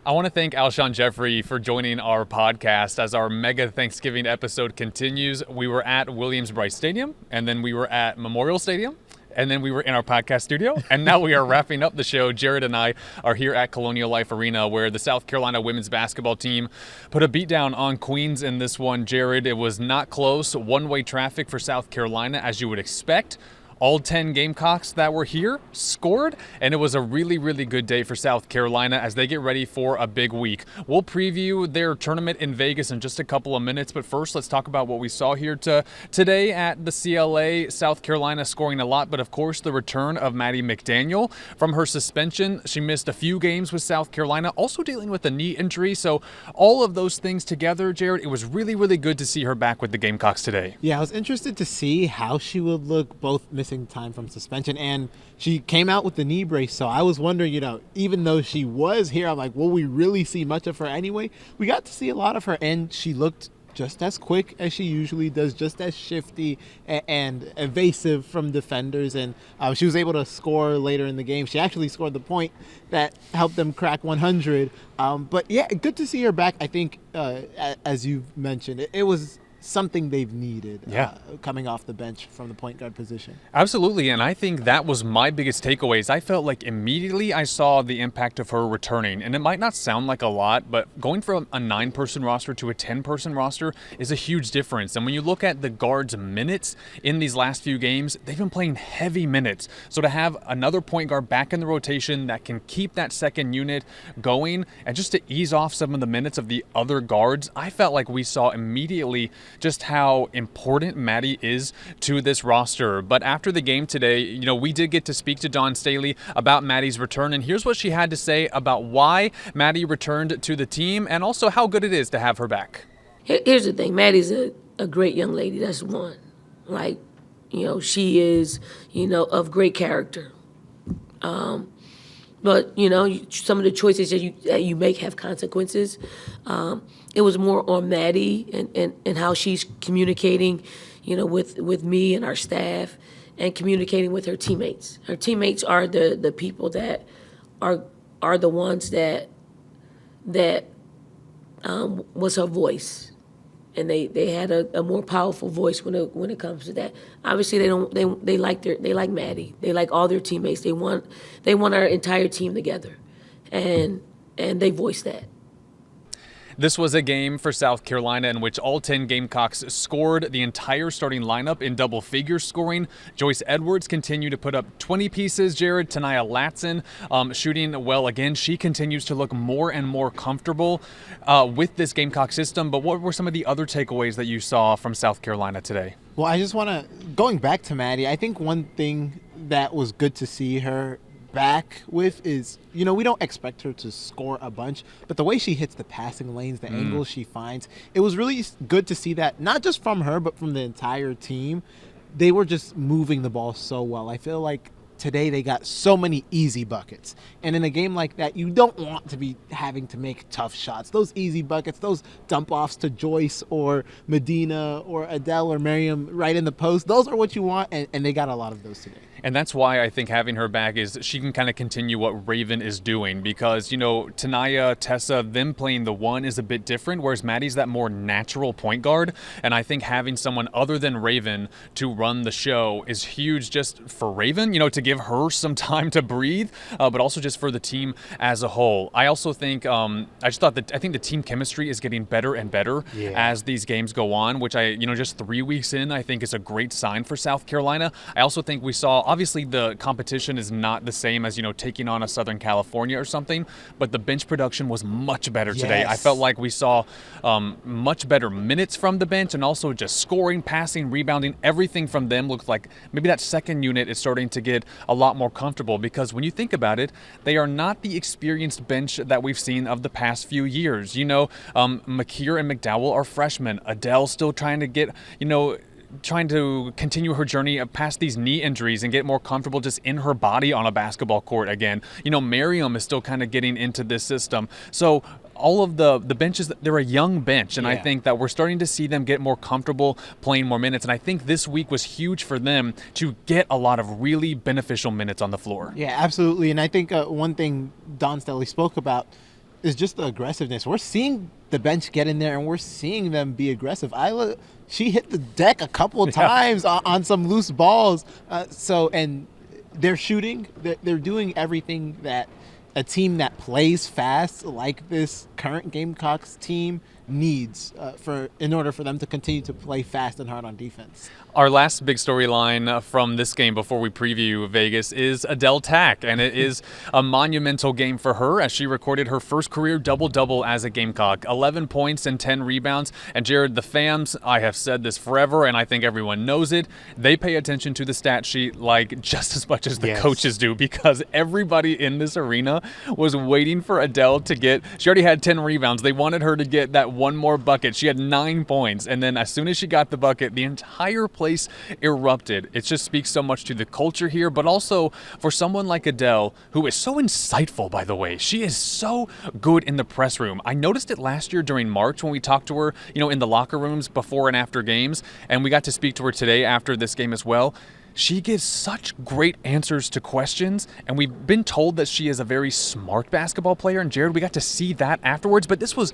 I want to thank Alshon Jeffrey for joining our podcast as our mega Thanksgiving episode continues. We were at Williams-Brice Stadium, and then we were at Memorial Stadium, and then we were in our podcast studio, and now we are wrapping up the show. Jared and I are here at Colonial Life Arena, where the South Carolina women's basketball team put a beatdown on Queens in this one. Jared, it was not close. One-way traffic for South Carolina, as you would expect. All 10 Gamecocks that were here scored, and it was a really, really good day for South Carolina as they get ready for a big week. We'll preview their tournament in Vegas in just a couple of minutes, but first let's talk about what we saw here today at the CLA. South Carolina scoring a lot, but of course the return of Maddie McDaniel from her suspension. She missed a few games with South Carolina, also dealing with a knee injury. So all of those things together, Jared, it was really, really good to see her back with the Gamecocks today. Yeah, I was interested to see how she would look, both missing time from suspension, and she came out with the knee brace. So I was wondering, even though she was here, I'm like, will we really see much of her anyway? We got to see a lot of her, and she looked just as quick as she usually does, just as shifty and evasive from defenders, and she was able to score later in the game. She actually scored the point that helped them crack 100. But yeah, good to see her back. I think, as you've mentioned, it was something they've needed coming off the bench from the point guard position. Absolutely, and I think that was my biggest takeaways. I felt like immediately I saw the impact of her returning, and it might not sound like a lot, but going from a 9-person roster to a 10-person roster is a huge difference. And when you look at the guards' minutes in these last few games, they've been playing heavy minutes. So to have another point guard back in the rotation that can keep that second unit going and just to ease off some of the minutes of the other guards, I felt like we saw immediately just how important Maddie is to this roster. But after the game today, we did get to speak to Dawn Staley about Maddie's return, and here's what she had to say about why Maddie returned to the team and also how good it is to have her back. Here's the thing. Maddie's a great young lady. That's one. She is, of great character. But, some of the choices that you make have consequences. It was more on Maddie and how she's communicating, with me and our staff and communicating with her teammates. Her teammates are the people that are the ones that was her voice. And they had a more powerful voice when it comes to that. Obviously, they like Maddie. They like all their teammates. They want our entire team together, and they voice that. This was a game for South Carolina in which all 10 Gamecocks scored the entire starting lineup in double figure scoring. Joyce Edwards continued to put up 20 pieces. Jared, Tania Latson shooting well again. She continues to look more and more comfortable with this Gamecock system. But what were some of the other takeaways that you saw from South Carolina today? Well, I just want to, going back to Maddie, I think one thing that was good to see her back with is, we don't expect her to score a bunch, but the way she hits the passing lanes, the angles she finds, it was really good to see that, not just from her, but from the entire team. They were just moving the ball so well. I feel like today they got so many easy buckets. And in a game like that, you don't want to be having to make tough shots. Those easy buckets, those dump-offs to Joyce or Medina or Adele or Miriam right in the post, those are what you want, and they got a lot of those today. And that's why I think having her back is she can kind of continue what Raven is doing because, Tania, Tessa, them playing the one is a bit different, whereas Maddie's that more natural point guard. And I think having someone other than Raven to run the show is huge just for Raven, to give her some time to breathe, but also just for the team as a whole. I also think, I think the team chemistry is getting better and better as these games go on, which just 3 weeks in, I think is a great sign for South Carolina. I also think we saw, obviously the competition is not the same as, taking on a Southern California or something, but the bench production was much better today. I felt like we saw much better minutes from the bench and also just scoring, passing, rebounding, everything from them looked like maybe that second unit is starting to get a lot more comfortable because when you think about it, they are not the experienced bench that we've seen of the past few years. McKeer and McDowell are freshmen. Adele still trying to get, trying to continue her journey of past these knee injuries and get more comfortable just in her body on a basketball court again. Miriam is still kind of getting into this system. So all of the benches, they're a young bench, and I think that we're starting to see them get more comfortable playing more minutes, and I think this week was huge for them to get a lot of really beneficial minutes on the floor. Yeah, absolutely, and I think one thing Don Staley spoke about, is just the aggressiveness. We're seeing the bench get in there, and we're seeing them be aggressive. She hit the deck a couple of times on some loose balls. And they're shooting. They're doing everything that a team that plays fast like this current Gamecocks team needs in order for them to continue to play fast and hard on defense. Our last big storyline from this game before we preview Vegas is Adele Tac, and it is a monumental game for her as she recorded her first career double-double as a Gamecock, 11 points and 10 rebounds. And Jared, the fans, I have said this forever, and I think everyone knows it, they pay attention to the stat sheet like just as much as the coaches do, because everybody in this arena was waiting for Adele to get, she already had 10 rebounds. They wanted her to get that one more bucket. She had 9 points, and then as soon as she got the bucket, the entire place erupted. It just speaks so much to the culture here, but also for someone like Adele, who is so insightful, by the way. She is so good in the press room. I noticed it last year during March when we talked to her, in the locker rooms before and after games, and we got to speak to her today after this game as well. She gives such great answers to questions, and we've been told that she is a very smart basketball player, and Jared, we got to see that afterwards, but this was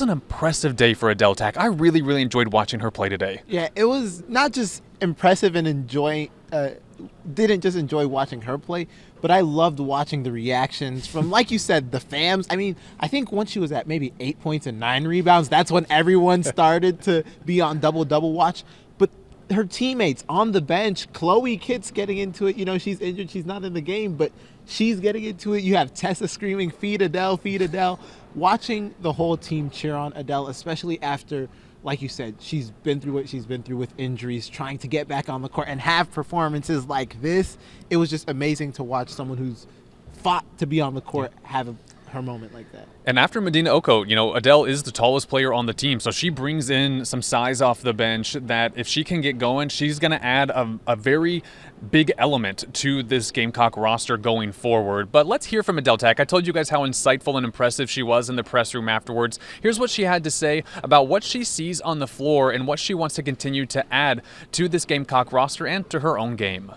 an impressive day for Adele Tac. I really, really enjoyed watching her play today. Yeah, it was not just impressive and didn't just enjoy watching her play, but I loved watching the reactions from, like you said, the fans. I mean, I think once she was at maybe 8 points and 9 rebounds, that's when everyone started to be on double-double watch. But her teammates on the bench, Chloe Kitts getting into it. She's injured. She's not in the game, but she's getting into it. You have Tessa screaming, feed Adele, feed Adele. Watching the whole team cheer on Adele, especially after, like you said, she's been through what she's been through with injuries, trying to get back on the court and have performances like this. It was just amazing to watch someone who's fought to be on the court have her moment like that. And after Medina Oko, Adele is the tallest player on the team, so she brings in some size off the bench that if she can get going, she's going to add a very big element to this Gamecock roster going forward. But let's hear from Adele Tac. I told you guys how insightful and impressive she was in the press room afterwards. Here's what she had to say about what she sees on the floor and what she wants to continue to add to this Gamecock roster and to her own game.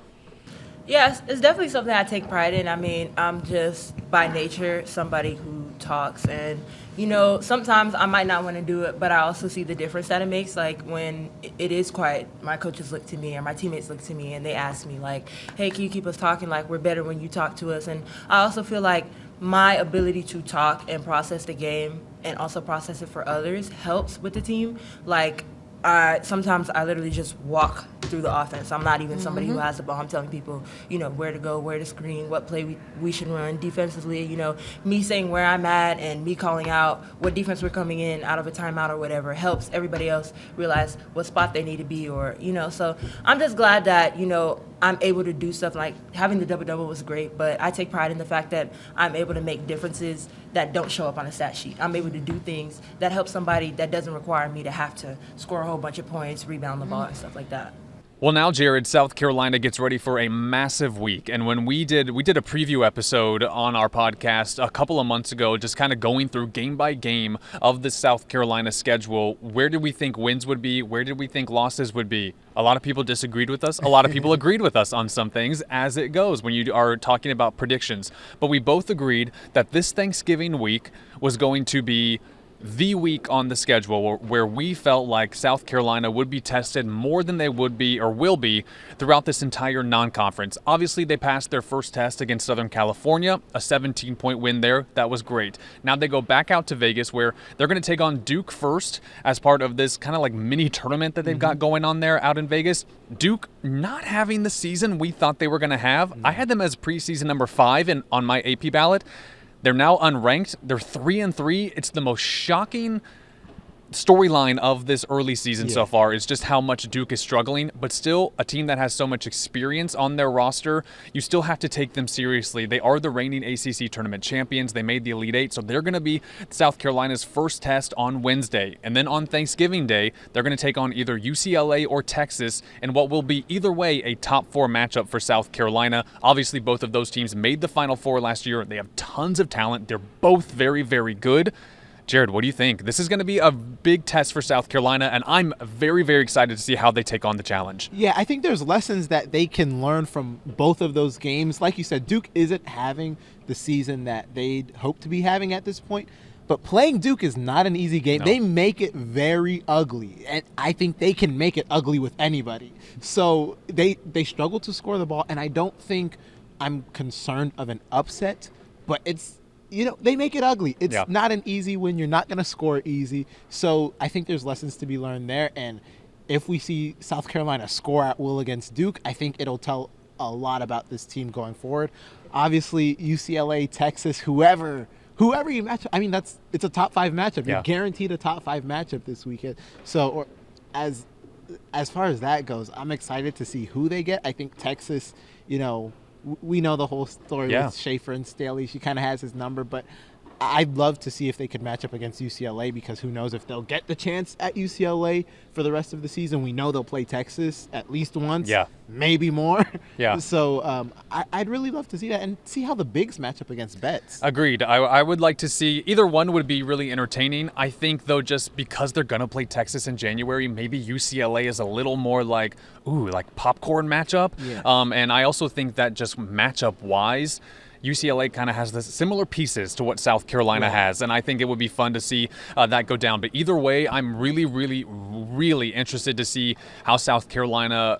Yes, it's definitely something I take pride in. I mean, I'm just by nature somebody who talks, and sometimes I might not want to do it, but I also see the difference that it makes. Like when it is quiet, my coaches look to me or my teammates look to me and they ask me like, hey, can you keep us talking? Like, we're better when you talk to us. And I also feel like my ability to talk and process the game and also process it for others helps with the team. Like, sometimes I literally just walk through the offense. I'm not even somebody who has the ball. I'm telling people, where to go, where to screen, what play we should run defensively. Me saying where I'm at and me calling out what defense we're coming in out of a timeout or whatever helps everybody else realize what spot they need to be So I'm just glad that, I'm able to do stuff like having the double-double was great, but I take pride in the fact that I'm able to make differences that don't show up on a stat sheet. I'm able to do things that help somebody that doesn't require me to have to score a whole bunch of points, rebound the ball, and stuff like that. Well, now, Jared, South Carolina gets ready for a massive week. And when we did a preview episode on our podcast a couple of months ago, just kind of going through game by game of the South Carolina schedule, where did we think wins would be? Where did we think losses would be? A lot of people disagreed with us. A lot of people agreed with us on some things, as it goes when you are talking about predictions. But we both agreed that this Thanksgiving week was going to be the week on the schedule where we felt like South Carolina would be tested more than they would be or will be throughout this entire non-conference. Obviously, they passed their first test against Southern California, a 17-point win there. That was great. Now they go back out to Vegas where they're going to take on Duke first as part of this kind of like mini tournament that they've got going on there out in Vegas. Duke not having the season we thought they were going to have. I had them as preseason number 5 on my AP ballot. They're now unranked. They're 3-3. It's the most shocking storyline of this early season so far is just how much Duke is struggling, but still a team that has so much experience on their roster, you still have to take them seriously. They are the reigning ACC tournament champions. They made the Elite Eight, so they're going to be South Carolina's first test on Wednesday. And then on Thanksgiving Day, they're going to take on either UCLA or Texas in what will be either way a top 4 matchup for South Carolina. Obviously, both of those teams made the Final Four last year. They have tons of talent. They're both very, very good. Jared, what do you think? This is going to be a big test for South Carolina, and I'm very, very excited to see how they take on the challenge. Yeah, I think there's lessons that they can learn from both of those games. Like you said, Duke isn't having the season that they'd hope to be having at this point. But playing Duke is not an easy game. No. They make it very ugly, and I think they can make it ugly with anybody. So they struggle to score the ball, and I don't think I'm concerned of an upset, but it's, they make it ugly. It's not an easy win. You're not going to score easy. So I think there's lessons to be learned there, and if we see South Carolina score at will against Duke, I think it'll tell a lot about this team going forward. Obviously, UCLA, Texas, whoever you match, I mean, it's a top 5 matchup. You're guaranteed a top 5 matchup this weekend. So, as far as that goes, I'm excited to see who they get. I think Texas, we know the whole story with Schaefer and Staley. She kind of has his number, but I'd love to see if they could match up against UCLA, because who knows if they'll get the chance at UCLA for the rest of the season. We know they'll play Texas at least once, maybe more. Yeah. So I'd really love to see that and see how the bigs match up against Betts. Agreed. I would like to see either one would be really entertaining. I think, though, just because they're going to play Texas in January, maybe UCLA is a little more like popcorn matchup. Yeah. And I also think that just matchup-wise, UCLA kind of has the similar pieces to what South Carolina has, and I think it would be fun to see that go down. But either way, I'm really, really, really interested to see how South Carolina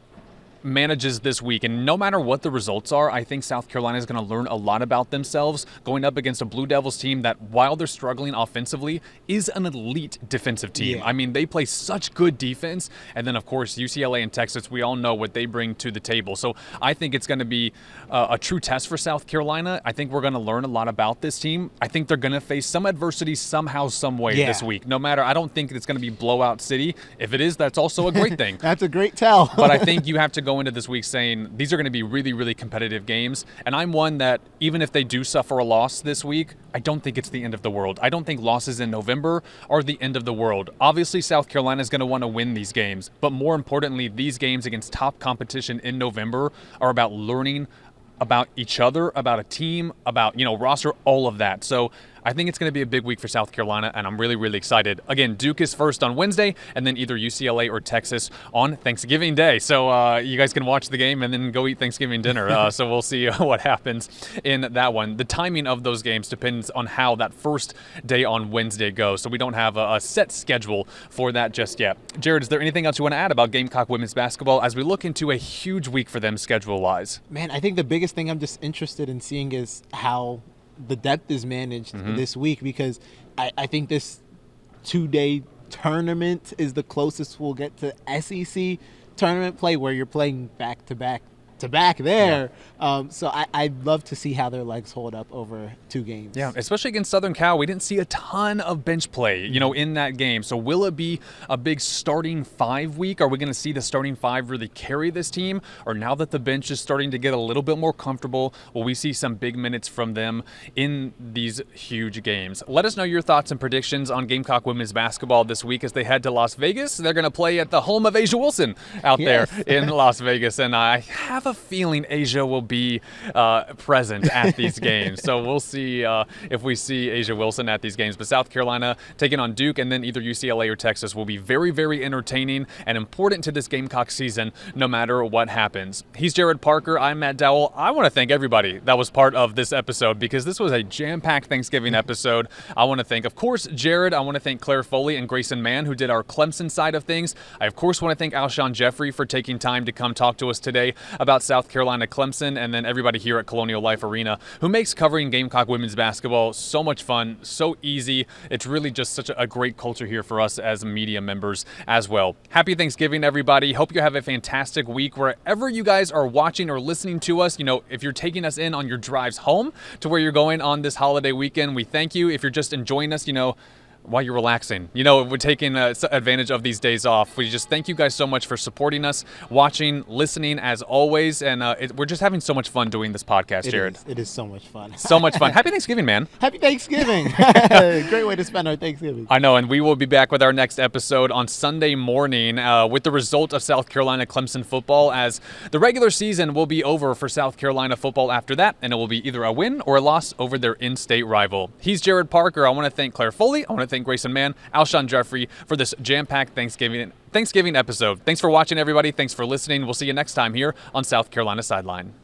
manages this week. And no matter what the results are, I think South Carolina is going to learn a lot about themselves going up against a Blue Devils team that, while they're struggling offensively, is an elite defensive team. Yeah. I mean, they play such good defense. And then, of course, UCLA and Texas, we all know what they bring to the table. So I think it's going to be a true test for South Carolina. I think we're going to learn a lot about this team. I think they're going to face some adversity somehow, some way this week. No matter, I don't think it's going to be blowout city. If it is, that's also a great thing. That's a great tell. But I think you have to go into this week saying these are going to be really, really competitive games. And I'm one that, even if they do suffer a loss this week, I don't think it's the end of the world. I don't think losses in November are the end of the world. Obviously, South Carolina is going to want to win these games. But more importantly, these games against top competition in November are about learning about each other, about a team, about, roster, all of that. So I think it's going to be a big week for South Carolina, and I'm really, really excited. Again, Duke is first on Wednesday, and then either UCLA or Texas on Thanksgiving Day. So you guys can watch the game and then go eat Thanksgiving dinner. So we'll see what happens in that one. The timing of those games depends on how that first day on Wednesday goes. So we don't have a set schedule for that just yet. Jared, is there anything else you want to add about Gamecock women's basketball as we look into a huge week for them schedule-wise? Man, I think the biggest thing I'm just interested in seeing is how the depth is managed this week, because I think this 2-day tournament is the closest we'll get to SEC tournament play, where you're playing back-to-back there. So I'd love to see how their legs hold up over 2 games. Yeah, especially against Southern Cal. We didn't see a ton of bench play, in that game. So will it be a big starting 5 week? Are we going to see the starting 5 really carry this team? Or now that the bench is starting to get a little bit more comfortable, will we see some big minutes from them in these huge games? Let us know your thoughts and predictions on Gamecock women's basketball this week as they head to Las Vegas. They're going to play at the home of Asia Wilson out there in Las Vegas. And I have a feeling Asia will be present at these games. So we'll see if we see Asia Wilson at these games. But South Carolina taking on Duke, and then either UCLA or Texas will be very, very entertaining and important to this Gamecock season, no matter what happens. He's Jared Parker. I'm Matt Dowell. I want to thank everybody that was part of this episode, because this was a jam-packed Thanksgiving episode. I want to thank, of course, Jared. I want to thank Claire Foley and Grayson Mann, who did our Clemson side of things. I, of course, want to thank Alshon Jeffrey for taking time to come talk to us today about South Carolina Clemson, and then everybody here at Colonial Life Arena who makes covering Gamecock women's basketball so much fun, so easy. It's really just such a great culture here for us as media members as well. Happy Thanksgiving, everybody. Hope you have a fantastic week wherever you guys are watching or listening to us. If you're taking us in on your drives home to where you're going on this holiday weekend, we thank you. If you're just enjoying us, while you're relaxing, we're taking advantage of these days off. We just thank you guys so much for supporting us, watching, listening as always, and we're just having so much fun doing this podcast, Jared. It is so much fun. So much fun. Happy Thanksgiving, man. Happy Thanksgiving. Great way to spend our Thanksgiving. I know, and we will be back with our next episode on Sunday morning with the result of South Carolina Clemson football, as the regular season will be over for South Carolina football after that, and it will be either a win or a loss over their in-state rival. He's Jared Parker. I want to thank Claire Foley. I want to thank Grayson Mann, Alshon Jeffrey for this jam-packed Thanksgiving episode. Thanks for watching, everybody. Thanks for listening. We'll see you next time here on South Carolina Sideline.